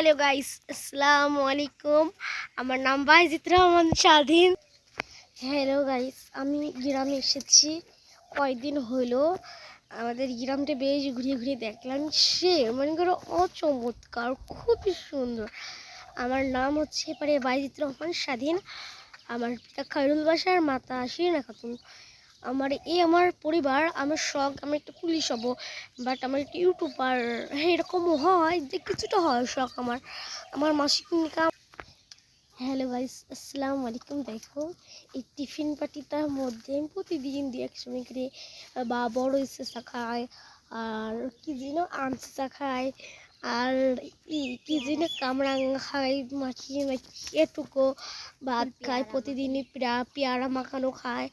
Hello guys, আসসালামু আলাইকুম। আমার নাম বাইজিত রহমান স্বাধীন। হ্যালো গাইস, আমি গ্রামে এসেছি কয়েকদিন হলো। আমাদের গ্রামটা বেশ ঘুরিয়ে ঘুরিয়ে দেখলাম, সে মনে করো অচমৎকার, খুবই সুন্দর। আমার নাম হচ্ছে এবারে বাইজিত রহমান স্বাধীন। আমার পিতা খায়রুল বাসার, মাতা শিরিনা খাতুন। আমার পরিবার, আমার শখ আমি একটা পুলিশ হব, বাট আমার একটা ইউটিউবার, হ্যাঁ এরকমও হয় যে কিছুটা হয় শখ আমার। আমার মাসিক ইনকাম। হ্যালো গাইস, আসসালামু আলাইকুম। দেখো এই টিফিন পার্টিটার মধ্যে আমি প্রতিদিন দিয়ে এক সময় করে বা বড় চা খায়, আর কি যেন চা খায়, আর কি যেন কামরাং খায়, মাখিয়ে মাখিয়ে এটুকু ভাত খায় প্রতিদিনই, পেয়ারা মাখানো খায়।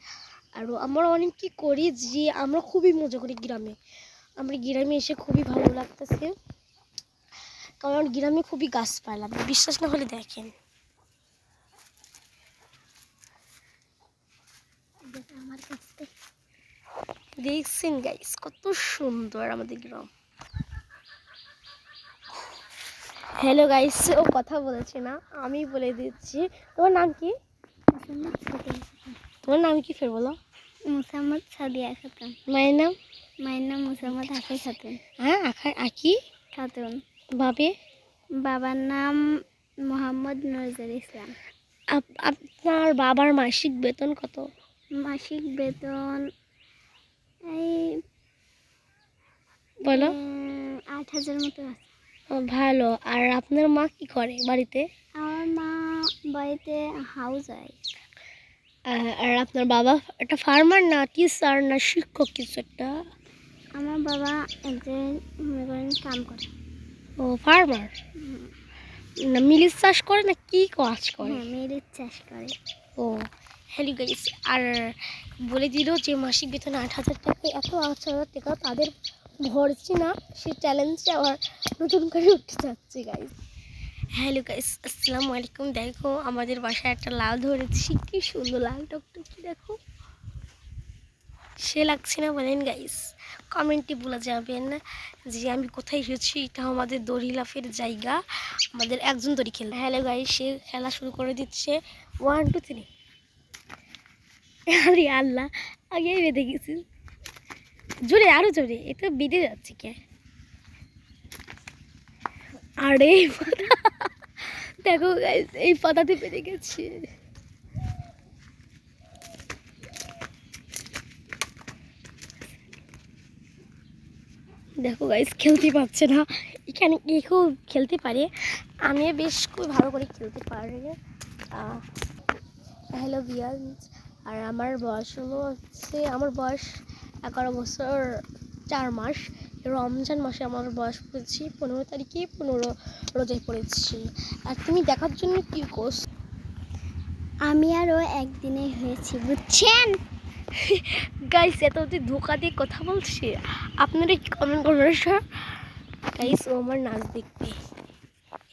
আর আমরা অনেক কি করি যে আমরা খুবই মজা করি গ্রামে। আমরা গ্রামে এসে খুবই ভালো লাগতেছে, কারণ গ্রামে খুবই গাছপালা। বিশ্বাস না হলে দেখেন, আমার কাছে দেখছেন গাইস কত সুন্দর আমাদের গ্রাম। হ্যালো গাইস, ও কথা বলেছে না, আমি বলে দিচ্ছি। তোমার নাম কি? তোমার নাম কি ফের বলো? মুসাম্মদ সাদিয়া খাতুন। মায়ের নাম? মায়ের নাম মুসাম্মদ আখি খাতুন। হ্যাঁ, আকি খাতুন। বাবে? বাবার নাম মোহাম্মদ নজরুল ইসলাম। আপনার বাবার মাসিক বেতন কত? মাসিক বেতন এই বলো। 8,000 মতো আছে। ও, ভালো। আর আপনার মা কি করে বাড়িতে? আমার মা বাড়িতে হাউস ওয়াইফ। আর আপনার বাবা একটা ফার্মার না টিচার না শিক্ষক কিছু একটা? আমার বাবা একজন মনে করেন কাম করে। ও, ফার্মার না মিলিশ চাষ করে না কি কাজ করে? হ্যাঁ, মেয়েদের চাষ করে। ও, হ্যালো গাইস। আর বলে দিল যে মাসিক বেতন 8,000 টাকা, এত 8,000 টাকা তাদের ভরছে না, সে চ্যালেঞ্জে আবার নতুন করে উঠতে যাচ্ছে গাইস। হ্যালো গাইস, আসসালামু আলাইকুম। দেখো আমাদের বাসায় একটা লাউ ধরেছি, কি সুন্দর লাল টকটকি, দেখো সে লাগছে না বলেন গাইস? কমেন্টে বলে যাবেন যে আমি কোথায় এসেছি। এটা আমাদের দড়ি লাফের জায়গা, আমাদের একজন দড়ি খেলে। হ্যালো গাইস, সে খেলা শুরু করে দিচ্ছে। 1 2 3। আরে আল্লাহ, আগেই বেঁধে গেছি। জোরে, আরো জোরে, এটা বেঁধে যাচ্ছে কে? আরে দেখো গাইস, এই পাতাতে বেঁধে গেছে। দেখো গাইস, খেলতে পারছে না। এখানে কেউ খেলতে পারে, আমি বেশ খুব ভালো করে খেলতে পারি। হ্যালো বিয়ান্স। আর আমার বয়স হচ্ছে, আমার বয়স 11 বছর 4 মাস। রমজান মাসে আমার বয়স পড়েছি 15 তারিখে, 15 রোজায় পড়েছি। আর তুমি দেখার জন্য কি কোর্স? আমি আরও একদিনে হয়েছি, বুঝছেন গাইস, এত অব্দি ধোকা দিয়ে কথা বলছে। আপনারা কি কমেন্ট করবেন স্যার? গাইস, ও আমার নাচ দেখবে,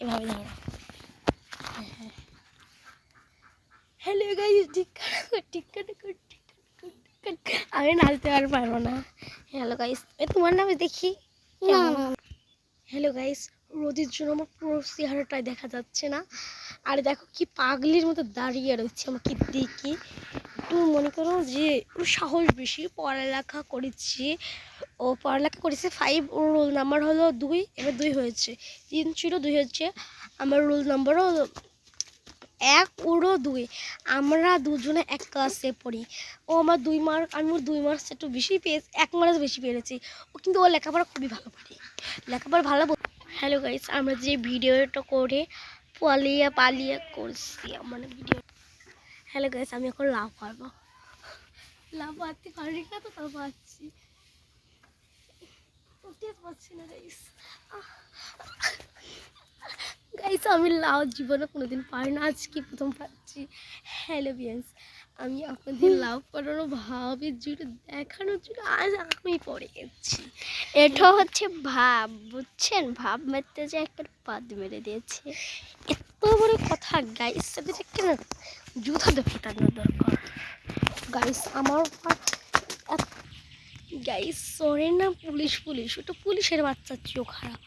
এভাবে ধরো। হ্যালো গাইস, আমি নাচতে আর পারবো না। হ্যালো গাইস, তোমার নামে দেখি। হ্যালো গাইস, রোদের জন্য আমার পুরো চেহারাটাই দেখা যাচ্ছে না। আর দেখো কি পাগলির মতো দাঁড়িয়ে রয়েছে আমাকে দেখি। একটু মনে করো যে ওর সাহস বেশি, পড়ালেখা করেছি, ও পড়ালেখা করেছে 5, ওর রোল নাম্বার হলো 2, এবার 2 হয়েছে। 3 ছিল, 2 হচ্ছে। আমার রোল নাম্বারও 1, ওরও 2। আমরা দুজনে এক ক্লাসে পড়ি। ও আমার 2 মার্ক, আমি ওর 2 মার্কস একটু বেশি পেয়েছি, 1 মার্কস বেশি পেয়েছি। ও কিন্তু ও লেখাপড়া খুবই ভালো পারে, লেখাপড়া ভালো। হ্যালো গাইস, আমরা যে ভিডিওটা করে পালিয়ে করছি আমার ভিডিও। হ্যালো গাইস, আমি এখন লাভ পারবো, লাভ পারতে পারি না তো তাও পাচ্ছি, উঠতে পারছি না গাইস। গাইস, আমি লাভ জীবনে কোনোদিন পারি না, আজকে প্রথম পাচ্ছি। হ্যালো বিয়ান্স, আমি আপনাদের লাভ করানো ভাবে জুড়ে দেখানোর জন্য আজ আমি পড়ে গেছি। এটা হচ্ছে ভাব, বুঝছেন? ভাব মারতে যে একটা পাদ মেরে দিয়েছে। এত বড় কথা গাইস, সাথে না জুতা দেখে টানা দরকার গাইস। আমার গাইস সরে না, পুলিশ ওটা পুলিশের বাচ্চার চোখ খারাপ।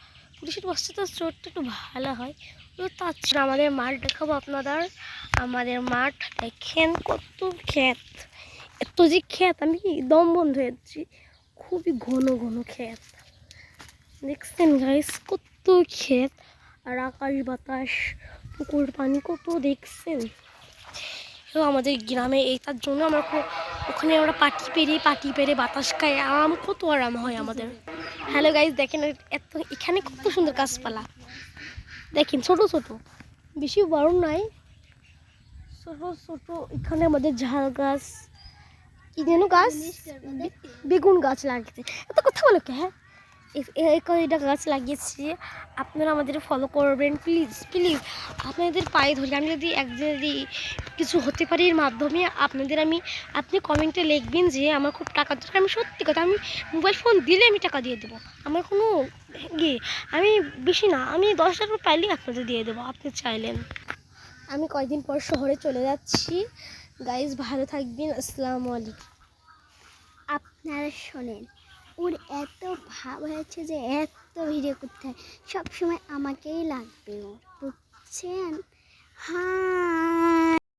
পুলিশের বাচ্চাটা চোরটা একটু ভালো হয়। ও তাছাড়া আমাদের মাঠ দেখাবো আপনাদের। আমাদের মাঠ দেখেন কত ক্ষেত, এত যে ক্ষেত আমি দম বন্ধ হয়ে যাচ্ছি, খুবই ঘন ঘন ক্ষেত। দেখছেন গাইস কত ক্ষেত, আর আকাশ বাতাস পুকুর পানি কত দেখছেন। আমাদের গ্রামে এই তার জন্য আমরা ওখানে আমরা পাটি পেরে বাতাস খাই, আম কত আরাম হয় আমাদের। হ্যালো গাইস দেখেন এত এখানে কত সুন্দর গাছপালা দেখেন, ছোট ছোট, বেশি বড় নাই, ছোট ছোট। এখানে আমাদের ঝাল গাছ, কি যেন গাছ, বেগুন গাছ লাগিয়েছে। এত কথা বলো কে? হ্যাঁ, এটা গাছ লাগিয়েছি। আপনারা আমাদের ফলো করবেন প্লিজ প্লিজ, আপনাদের পায়ে ধরি। আমি যদি কিছু হতে পারি এর মাধ্যমে আপনি কমেন্টে লিখবেন যে আমার খুব টাকা দরকার। আমি সত্যি কথা, আমি মোবাইল ফোন দিলে আমি টাকা দিয়ে দেবো। আমার কোনো আমি বেশি না, আমি 10 টাকা পাইলেই আপনাদের দিয়ে দেবো, আপনি চাইলেন। আমি কয়েকদিন পর শহরে চলে যাচ্ছি গাইজ, ভালো থাকবেন, আসসালামু আলাইকুম। আপনারা শোনেন, ওর এত ভাব হয়েছে যে এত ভিডিও করতে হয়, সবসময় আমাকেই লাগবে ওর, বুঝছেন? হ্যাঁ।